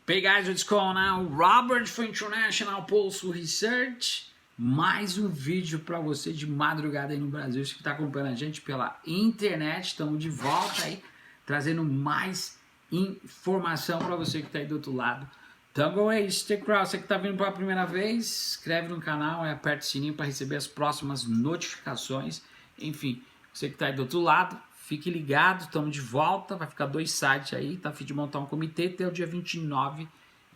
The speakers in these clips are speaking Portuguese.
Hey guys, what's going on? Robert for International Pulse Research. Mais um vídeo para você de madrugada aí no Brasil. Você que está acompanhando a gente pela internet. Estamos de volta aí, trazendo mais informação para você que está aí do outro lado. Então, go aí, stick around. Você que está vindo pela primeira vez, se inscreve no canal e aperta o sininho para receber as próximas notificações. Enfim, você que está aí do outro lado, fique ligado, estamos de volta, vai ficar 2 sites aí, tá a fim de montar um comitê até o dia 29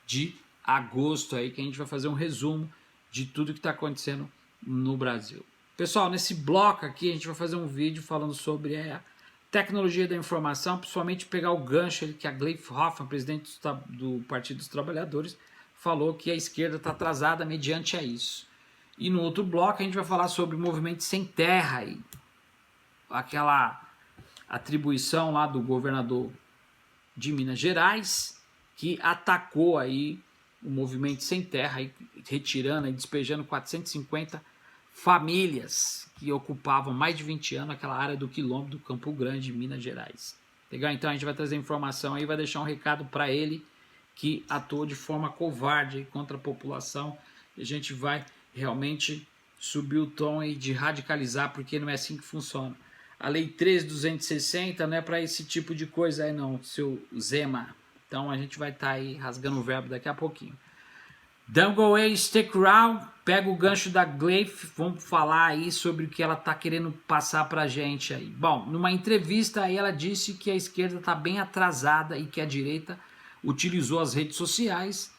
de agosto aí, que a gente vai fazer um resumo de tudo que está acontecendo no Brasil. Pessoal, nesse bloco aqui a gente vai fazer um vídeo falando sobre a tecnologia da informação, principalmente pegar o gancho ali que a Gleisi Hoffmann, presidente do Partido dos Trabalhadores, falou que a esquerda está atrasada mediante a isso. E no outro bloco a gente vai falar sobre o movimento sem terra aí, aquela atribuição lá do governador de Minas Gerais, que atacou aí o movimento sem terra, aí, retirando e despejando 450 famílias que ocupavam mais de 20 anos aquela área do quilômetro do Campo Grande, Minas Gerais. Legal? Então a gente vai trazer informação aí, vai deixar um recado para ele que atuou de forma covarde contra a população. E a gente vai realmente subir o tom aí de radicalizar, porque não é assim que funciona. A Lei 13.260 não é para esse tipo de coisa aí não, seu Zema. Então a gente vai estar aí rasgando o verbo daqui a pouquinho. Don't go away, stick around. Pega o gancho da Gleisi, vamos falar aí sobre o que ela está querendo passar para a gente aí. Bom, numa entrevista aí ela disse que a esquerda está bem atrasada e que a direita utilizou as redes sociais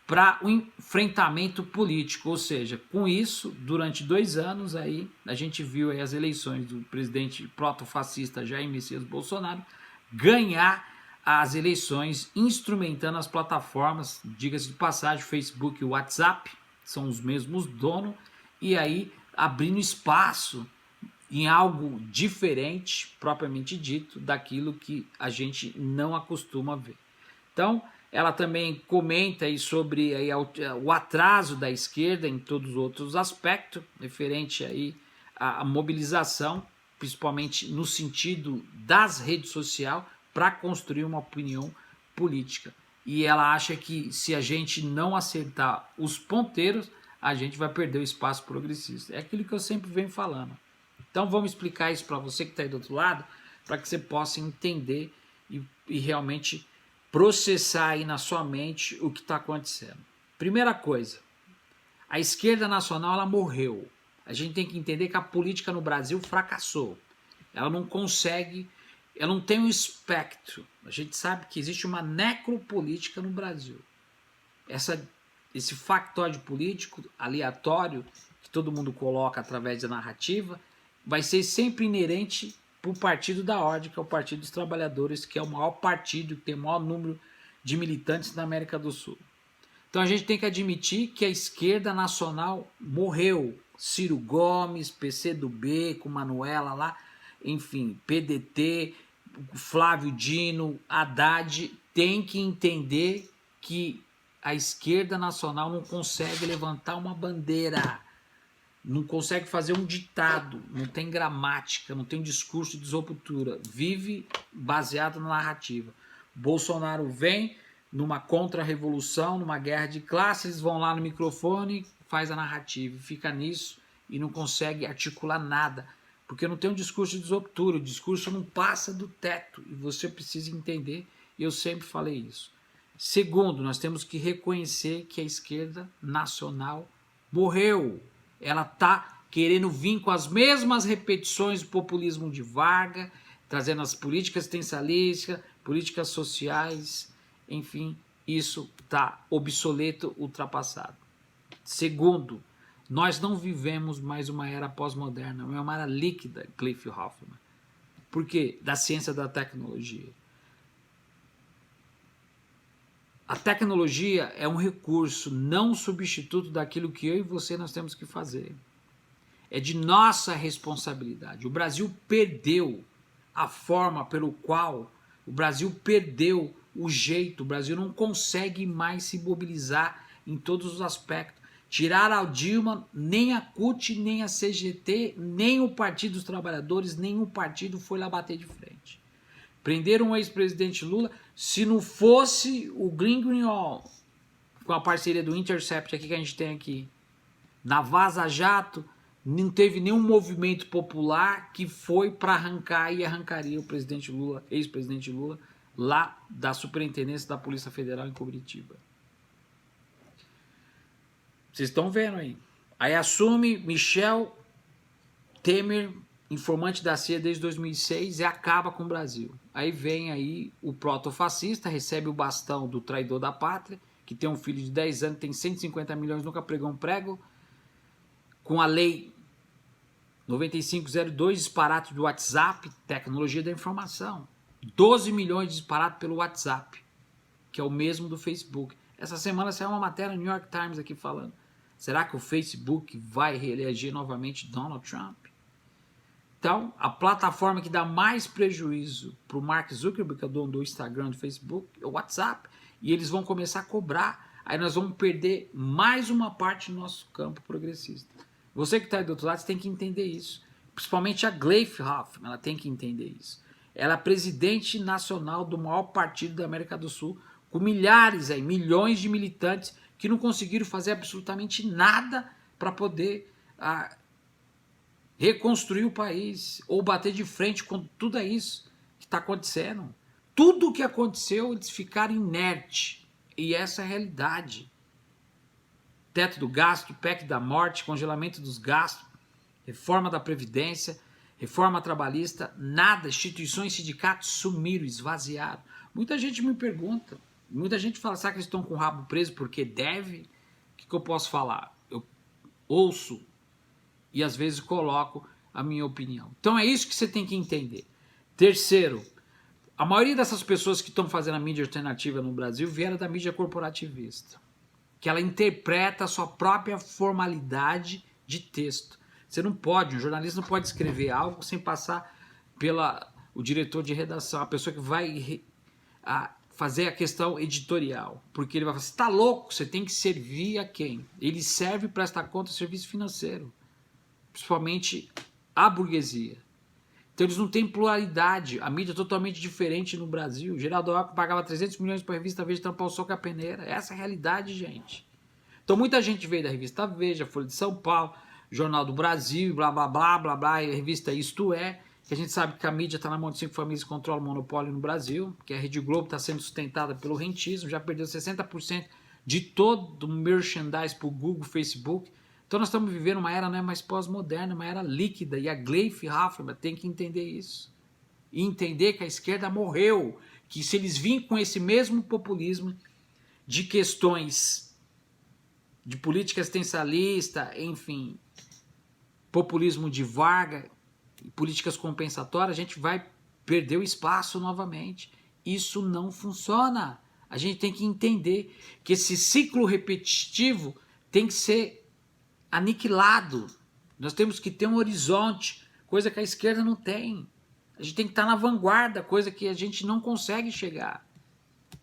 para o enfrentamento político, ou seja, com isso, durante 2 anos aí, a gente viu aí as eleições do presidente protofascista Jair Messias Bolsonaro ganhar as eleições instrumentando as plataformas, diga-se de passagem, Facebook e WhatsApp, são os mesmos donos, e aí abrindo espaço em algo diferente, propriamente dito, daquilo que a gente não acostuma ver. Então, ela também comenta aí sobre aí o atraso da esquerda em todos os outros aspectos, referente aí à mobilização, principalmente no sentido das redes sociais, para construir uma opinião política. E ela acha que se a gente não acertar os ponteiros, a gente vai perder o espaço progressista. É aquilo que eu sempre venho falando. Então vamos explicar isso para você que está aí do outro lado, para que você possa entender e realmente processar aí na sua mente o que está acontecendo. Primeira coisa, a esquerda nacional ela morreu. A gente tem que entender que a política no Brasil fracassou. Ela não consegue, ela não tem um espectro. A gente sabe que existe uma necropolítica no Brasil. Esse factóide político aleatório que todo mundo coloca através da narrativa vai ser sempre inerente para o Partido da Ordem, que é o Partido dos Trabalhadores, que é o maior partido, que tem o maior número de militantes na América do Sul. Então a gente tem que admitir que a esquerda nacional morreu. Ciro Gomes, PCdoB, com Manuela lá, enfim, PDT, Flávio Dino, Haddad, tem que entender que a esquerda nacional não consegue levantar uma bandeira, não consegue fazer um ditado, não tem gramática, não tem um discurso de desenvoltura, vive baseado na narrativa. Bolsonaro vem numa contra-revolução, numa guerra de classes, eles vão lá no microfone, faz a narrativa, fica nisso e não consegue articular nada, porque não tem um discurso de desenvoltura, o discurso não passa do teto e você precisa entender, e eu sempre falei isso. Segundo, nós temos que reconhecer que a esquerda nacional morreu. Ela está querendo vir com as mesmas repetições do populismo de Vargas, trazendo as políticas assistencialistas, políticas sociais, enfim, isso está obsoleto, ultrapassado. Segundo, nós não vivemos mais uma era pós-moderna, é uma era líquida, Gleisi Hoffmann. Por quê? Da ciência da tecnologia. A tecnologia é um recurso, não um substituto daquilo que eu e você nós temos que fazer. É de nossa responsabilidade. O Brasil perdeu a forma pelo qual, o Brasil perdeu o jeito, o Brasil não consegue mais se mobilizar em todos os aspectos. Tiraram a Dilma, nem a CUT, nem a CGT, nem o Partido dos Trabalhadores, nenhum partido foi lá bater de frente. Prenderam o ex-presidente Lula. Se não fosse o Grignol, com a parceria do Intercept aqui que a gente tem aqui, na Vaza Jato, não teve nenhum movimento popular que foi para arrancar e arrancaria o presidente Lula, ex-presidente Lula, lá da Superintendência da Polícia Federal em Curitiba. Vocês estão vendo aí. Aí assume Michel Temer, informante da CIA desde 2006, e acaba com o Brasil. Aí vem aí o protofascista, recebe o bastão do traidor da pátria, que tem um filho de 10 anos, tem 150 milhões, nunca pregou um prego, com a lei 9502, disparate do WhatsApp, tecnologia da informação. 12 milhões disparados pelo WhatsApp, que é o mesmo do Facebook. Essa semana saiu uma matéria no New York Times aqui falando, será que o Facebook vai reeleger novamente Donald Trump? Então, a plataforma que dá mais prejuízo para o Mark Zuckerberg, que é o dono do Instagram, do Facebook, é o WhatsApp. E eles vão começar a cobrar. Aí nós vamos perder mais uma parte do nosso campo progressista. Você que está aí do outro lado, você tem que entender isso. Principalmente a Gleisi Hoffmann, ela tem que entender isso. Ela é presidente nacional do maior partido da América do Sul, com milhares, aí, milhões de militantes que não conseguiram fazer absolutamente nada para poder reconstruir o país, ou bater de frente com tudo isso que está acontecendo. Tudo o que aconteceu, eles ficaram inertes. E essa é a realidade. Teto do gasto, PEC da morte, congelamento dos gastos, reforma da Previdência, reforma trabalhista, nada, instituições, sindicatos sumiram, esvaziaram. Muita gente me pergunta, muita gente fala, será que eles estão com o rabo preso porque deve? O que eu posso falar? Eu ouço e às vezes coloco a minha opinião. Então é isso que você tem que entender. Terceiro, a maioria dessas pessoas que estão fazendo a mídia alternativa no Brasil vieram da mídia corporativista, que ela interpreta a sua própria formalidade de texto. Você não pode, um jornalista não pode escrever algo sem passar o diretor de redação, a pessoa que vai fazer a questão editorial, porque ele vai falar, você está louco, você tem que servir a quem? Ele serve e presta conta do serviço financeiro, principalmente a burguesia. Então eles não têm pluralidade, a mídia é totalmente diferente no Brasil. Geraldo Alckmin pagava 300 milhões para a revista Veja tampar o sol com a peneira. Essa é a realidade, gente. Então muita gente veio da revista Veja, Folha de São Paulo, Jornal do Brasil, blá blá blá blá blá, e a revista Isto É, que a gente sabe que a mídia está na mão de 5 famílias que controlam o monopólio no Brasil, que a Rede Globo está sendo sustentada pelo rentismo, já perdeu 60% de todo o merchandise para o Google, Facebook. Então nós estamos vivendo uma era, não é mais pós-moderna, uma era líquida, e a Gleisi Hoffmann tem que entender isso. E entender que a esquerda morreu, que se eles virem com esse mesmo populismo de questões de política assistencialista, enfim, populismo de Vargas, políticas compensatórias, a gente vai perder o espaço novamente. Isso não funciona. A gente tem que entender que esse ciclo repetitivo tem que ser aniquilado. Nós temos que ter um horizonte, coisa que a esquerda não tem. A gente tem que estar na vanguarda, coisa que a gente não consegue chegar.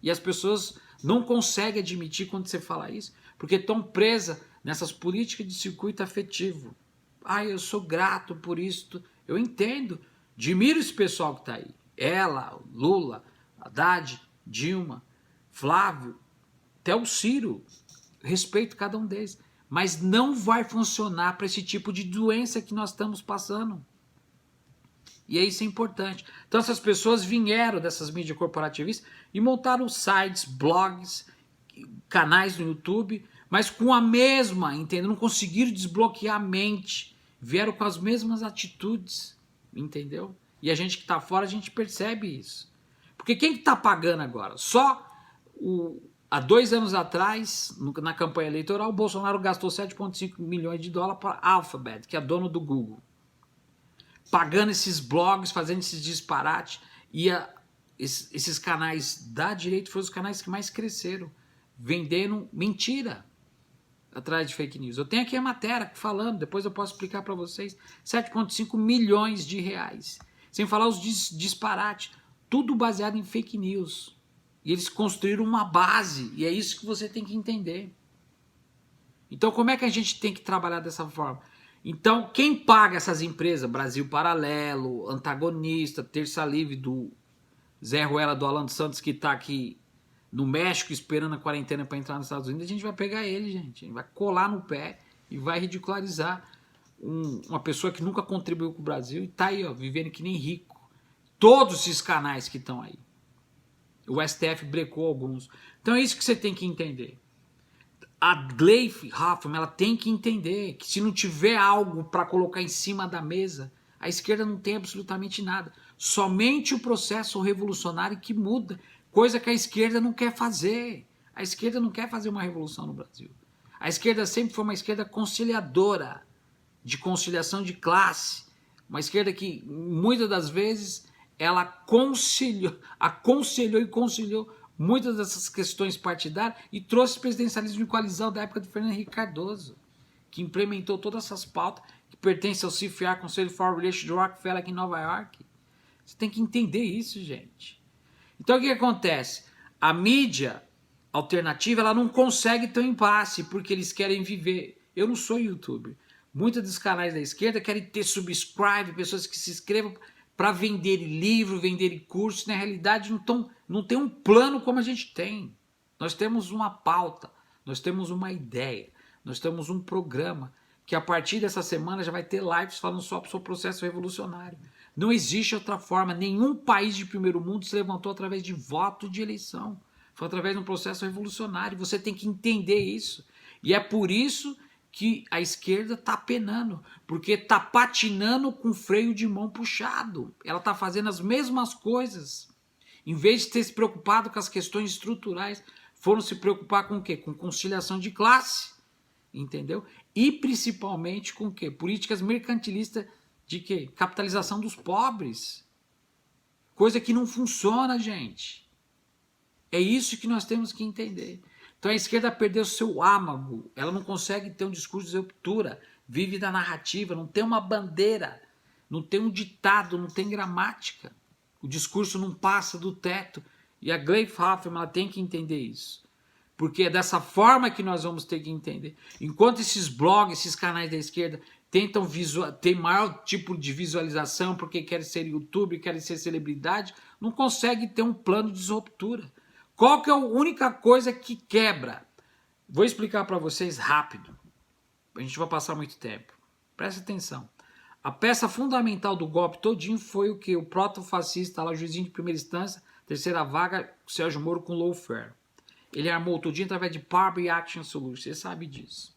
E as pessoas não conseguem admitir quando você fala isso, porque estão presas nessas políticas de circuito afetivo. Eu sou grato por isso. Eu entendo. Admiro esse pessoal que está aí. Ela, Lula, Haddad, Dilma, Flávio, até o Ciro. Respeito cada um deles. Mas não vai funcionar para esse tipo de doença que nós estamos passando. E isso é importante. Então essas pessoas vieram dessas mídias corporativistas e montaram sites, blogs, canais no YouTube, mas com a mesma, entendeu? Não conseguiram desbloquear a mente. Vieram com as mesmas atitudes, entendeu? E a gente que está fora, a gente percebe isso. Porque quem que está pagando agora? Só há 2 anos atrás, na campanha eleitoral, o Bolsonaro gastou 7,5 milhões de dólares para a Alphabet, que é dono do Google. Pagando esses blogs, fazendo esses disparates. E esses canais da direita foram os canais que mais cresceram, vendendo mentira atrás de fake news. Eu tenho aqui a matéria falando, depois eu posso explicar para vocês, 7,5 milhões de reais. Sem falar os disparates, tudo baseado em fake news. E eles construíram uma base, e é isso que você tem que entender. Então como é que a gente tem que trabalhar dessa forma? Então quem paga essas empresas, Brasil Paralelo, Antagonista, Terça Livre Zé Ruela do Alan dos Santos, que está aqui no México esperando a quarentena para entrar nos Estados Unidos, a gente vai pegar ele, gente. A gente vai colar no pé e vai ridicularizar uma pessoa que nunca contribuiu com o Brasil e tá aí, ó, vivendo que nem rico. Todos esses canais que estão aí. O STF brecou alguns. Então é isso que você tem que entender. A Gleisi Hoffmann, ela tem que entender que se não tiver algo para colocar em cima da mesa, a esquerda não tem absolutamente nada. Somente o processo revolucionário que muda, coisa que a esquerda não quer fazer. A esquerda não quer fazer uma revolução no Brasil. A esquerda sempre foi uma esquerda conciliadora, de conciliação de classe. Uma esquerda que, muitas das vezes, ela aconselhou e conciliou muitas dessas questões partidárias e trouxe o presidencialismo de coalizão da época de Fernando Henrique Cardoso, que implementou todas essas pautas que pertencem ao CFR, Conselho Foreign Relations de Rockefeller aqui em Nova York. Você tem que entender isso, gente. Então o que acontece? A mídia alternativa, ela não consegue ter um impasse, porque eles querem viver. Eu não sou youtuber. Muitos dos canais da esquerda querem ter subscribe, pessoas que se inscrevam para vender livro, vender cursos. Na realidade, não tem um plano como a gente tem. Nós temos uma pauta, nós temos uma ideia, nós temos um programa que a partir dessa semana já vai ter lives falando só sobre o processo revolucionário. Não existe outra forma. Nenhum país de primeiro mundo se levantou através de voto de eleição. Foi através de um processo revolucionário. Você tem que entender isso. E é por isso que a esquerda está penando, porque está patinando com freio de mão puxado. Ela está fazendo as mesmas coisas. Em vez de ter se preocupado com as questões estruturais, foram se preocupar com o quê? Com conciliação de classe, entendeu? E principalmente com o quê? Políticas mercantilistas de quê? Capitalização dos pobres. Coisa que não funciona, gente. É isso que nós temos que entender. Então a esquerda perdeu seu âmago, ela não consegue ter um discurso de ruptura, vive da narrativa, não tem uma bandeira, não tem um ditado, não tem gramática. O discurso não passa do teto. E a Gleisi Hoffmann, ela tem que entender isso. Porque é dessa forma que nós vamos ter que entender. Enquanto esses blogs, esses canais da esquerda tentam ter maior tipo de visualização porque querem ser youtuber, querem ser celebridade, não consegue ter um plano de ruptura. Qual que é a única coisa que quebra? Vou explicar para vocês rápido. A gente vai passar muito tempo. Presta atenção. A peça fundamental do golpe todinho foi o que? O proto-fascista, lá, o juizinho de primeira instância, terceira vaga, Sérgio Moro com lawfare. Ele armou todinho através de Public Action Solutions. Você sabe disso.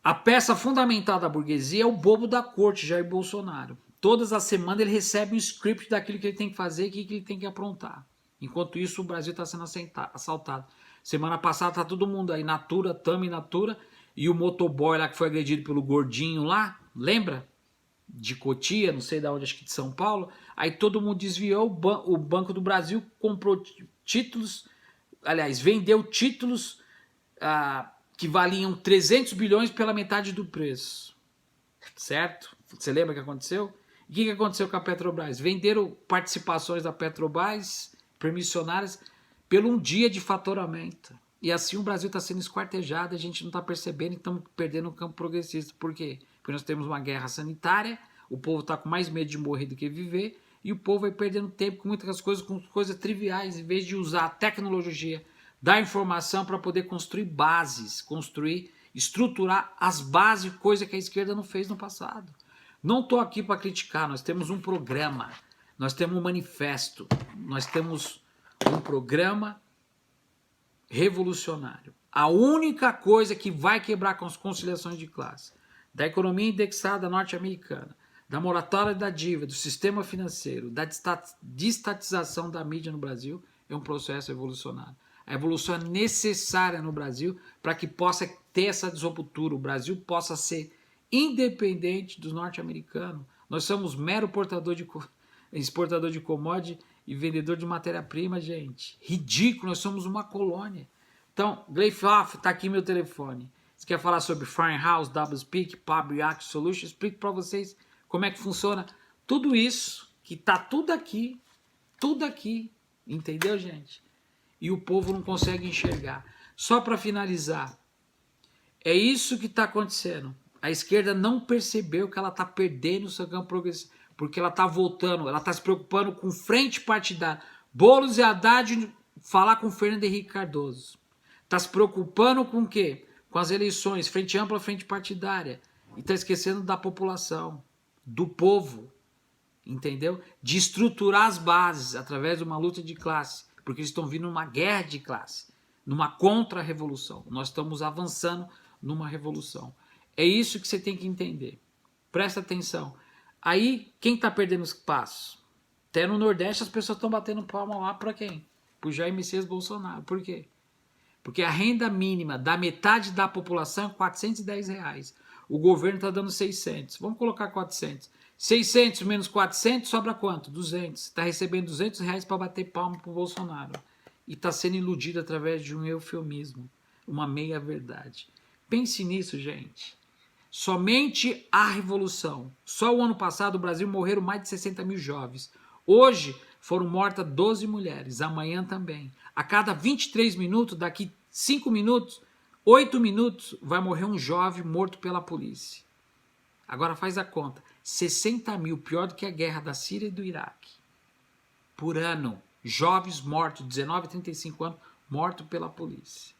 A peça fundamental da burguesia é o bobo da corte, Jair Bolsonaro. Todas as semanas ele recebe um script daquilo que ele tem que fazer e que ele tem que aprontar. Enquanto isso, o Brasil está sendo assaltado. Semana passada tá todo mundo aí, Natura, Tami, Natura, e o motoboy lá que foi agredido pelo gordinho lá, lembra? De Cotia, não sei de onde, acho que de São Paulo. Aí todo mundo desviou, o Banco do Brasil comprou títulos, aliás, vendeu títulos que valiam 300 bilhões pela metade do preço. Certo? Você lembra o que aconteceu? E o que aconteceu com a Petrobras? Venderam participações da Petrobras permissionárias pelo um dia de faturamento. E assim o Brasil está sendo esquartejado, a gente não está percebendo e estamos perdendo o campo progressista. Por quê? Porque nós temos uma guerra sanitária, o povo está com mais medo de morrer do que viver, e o povo vai perdendo tempo com muitas coisas, com coisas triviais, em vez de usar a tecnologia da informação para poder construir bases, estruturar as bases, coisa que a esquerda não fez no passado. Não estou aqui para criticar, nós temos um programa, nós temos um manifesto, nós temos um programa revolucionário. A única coisa que vai quebrar com as conciliações de classe, da economia indexada norte-americana, da moratória da dívida, do sistema financeiro, da desestatização da mídia no Brasil, é um processo revolucionário. A evolução é necessária no Brasil para que possa ter essa desruptura, o Brasil possa ser independente dos norte-americanos. Nós somos mero exportador de commodity e vendedor de matéria-prima, gente. Ridículo, nós somos uma colônia. Então, Gleisi Hoffmann, está aqui meu telefone. Você quer falar sobre Farmhouse, DoubleSpeak, Public Action Solutions? Explico para vocês como é que funciona tudo isso, que está tudo aqui, entendeu, gente? E o povo não consegue enxergar. Só para finalizar, é isso que está acontecendo. A esquerda não percebeu que ela está perdendo o seu campo progressista. porque ela está voltando, ela está se preocupando com frente partidária. Boulos e Haddad falar com Fernando Henrique Cardoso. Está se preocupando com o quê? Com as eleições, frente ampla, frente partidária. E está esquecendo da população, do povo, entendeu? De estruturar as bases através de uma luta de classe, porque eles estão vindo numa guerra de classe, numa contra-revolução. Nós estamos avançando numa revolução. É isso que você tem que entender. Presta atenção. Aí, quem está perdendo os passos? Até no Nordeste as pessoas estão batendo palma lá para quem? Para o Jair Messias Bolsonaro. Por quê? Porque a renda mínima da metade da população é R$410. O governo está dando 600. Vamos colocar 400. 600 menos 400 sobra quanto? 200. Está recebendo R$200 para bater palma para o Bolsonaro. E está sendo iludido através de um eufemismo, uma meia-verdade. Pense nisso, gente. Somente a revolução. Só o ano passado o Brasil morreram mais de 60 mil jovens. Hoje foram mortas 12 mulheres, amanhã também. A cada 23 minutos, daqui 5 minutos, 8 minutos, vai morrer um jovem morto pela polícia. Agora faz a conta. 60 mil, pior do que a guerra da Síria e do Iraque. Por ano, jovens mortos, 19 a 35 anos, mortos pela polícia.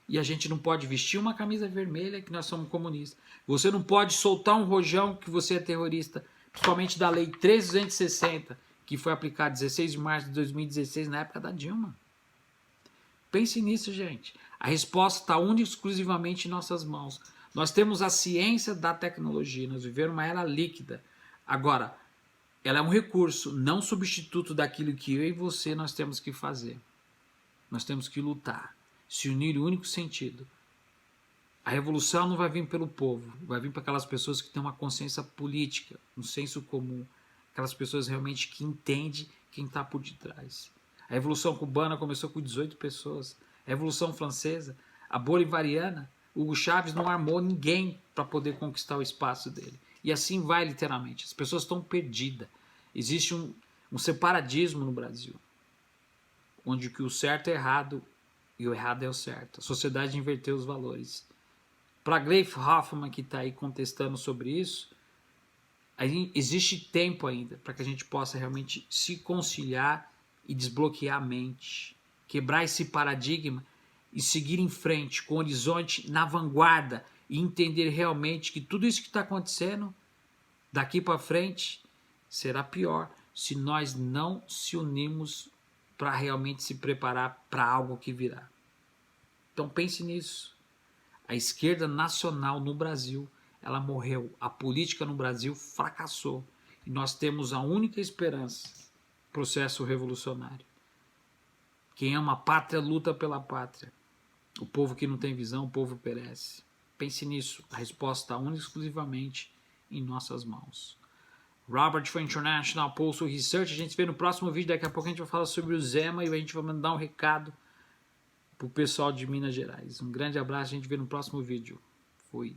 E a gente não pode vestir uma camisa vermelha que nós somos comunistas. Você não pode soltar um rojão que você é terrorista, principalmente da Lei 13.260, que foi aplicada 16 de março de 2016, na época da Dilma. Pense nisso, gente. A resposta está única e exclusivamente em nossas mãos. Nós temos a ciência da tecnologia, nós vivemos uma era líquida. Agora, ela é um recurso, não substituto daquilo que eu e você nós temos que fazer. Nós temos que lutar, se unir no único sentido. A revolução não vai vir pelo povo, vai vir para aquelas pessoas que têm uma consciência política, um senso comum, aquelas pessoas realmente que entendem quem está por detrás. A Revolução Cubana começou com 18 pessoas, a Revolução Francesa, a Bolivariana, Hugo Chávez não armou ninguém para poder conquistar o espaço dele. E assim vai literalmente, as pessoas estão perdidas. Existe um separadismo no Brasil, onde o certo é errado e o errado é o certo. A sociedade inverteu os valores. Para Gleif Hoffmann, que está aí contestando sobre isso, aí existe tempo ainda para que a gente possa realmente se conciliar e desbloquear a mente, quebrar esse paradigma e seguir em frente com o horizonte na vanguarda e entender realmente que tudo isso que está acontecendo daqui para frente será pior se nós não se unirmos para realmente se preparar para algo que virá. Então pense nisso. A esquerda nacional no Brasil, ela morreu. A política no Brasil fracassou. E nós temos a única esperança, processo revolucionário. Quem ama a pátria, luta pela pátria. O povo que não tem visão, o povo perece. Pense nisso. A resposta está única e exclusivamente em nossas mãos. Robert for International Pulse Research. A gente se vê no próximo vídeo. Daqui a pouco a gente vai falar sobre o Zema e a gente vai mandar um recado para o pessoal de Minas Gerais. Um grande abraço, a gente vê no próximo vídeo. Fui.